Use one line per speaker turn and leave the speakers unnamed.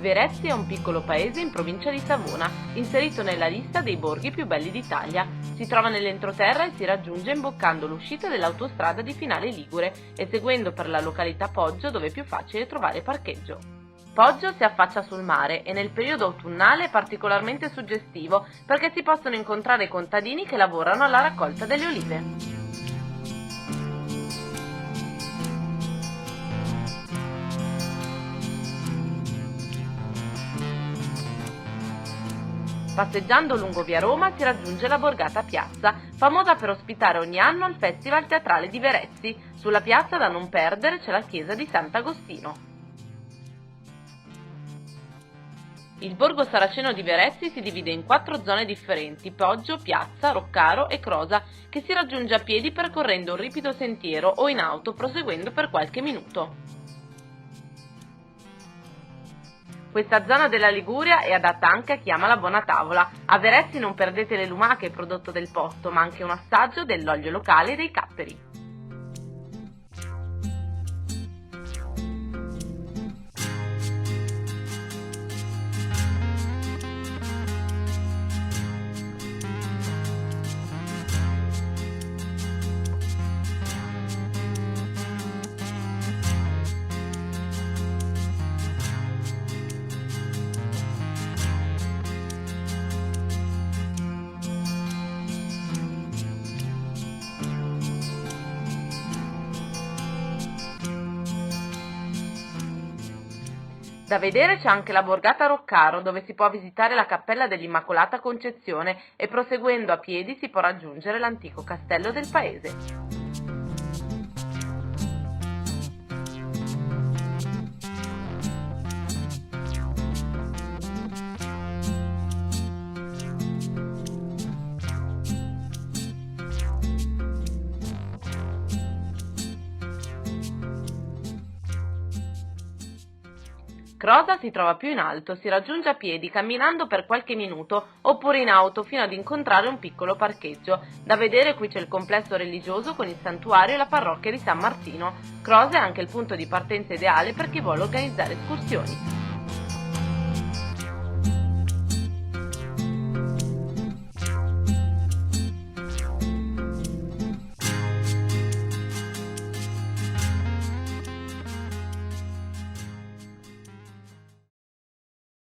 Verezzi è un piccolo paese in provincia di Savona, inserito nella lista dei borghi più belli d'Italia. Si trova nell'entroterra e si raggiunge imboccando l'uscita dell'autostrada di Finale Ligure e seguendo per la località Poggio, dove è più facile trovare parcheggio. Poggio si affaccia sul mare e nel periodo autunnale è particolarmente suggestivo perché si possono incontrare contadini che lavorano alla raccolta delle olive. Passeggiando lungo via Roma si raggiunge la borgata Piazza, famosa per ospitare ogni anno il Festival Teatrale di Verezzi. Sulla piazza da non perdere c'è la chiesa di Sant'Agostino. Il borgo saraceno di Verezzi si divide in 4 zone differenti: Poggio, Piazza, Roccaro e Crosa, che si raggiunge a piedi percorrendo un ripido sentiero o in auto proseguendo per qualche minuto. Questa zona della Liguria è adatta anche a chi ama la buona tavola. A Verezzi non perdete le lumache, prodotto del posto, ma anche un assaggio dell'olio locale e dei capperi. Da vedere c'è anche la borgata Roccaro, dove si può visitare la cappella dell'Immacolata Concezione e proseguendo a piedi si può raggiungere l'antico castello del paese. Crosa si trova più in alto, si raggiunge a piedi camminando per qualche minuto oppure in auto fino ad incontrare un piccolo parcheggio. Da vedere qui c'è il complesso religioso con il santuario e la parrocchia di San Martino. Crosa è anche il punto di partenza ideale per chi vuole organizzare escursioni.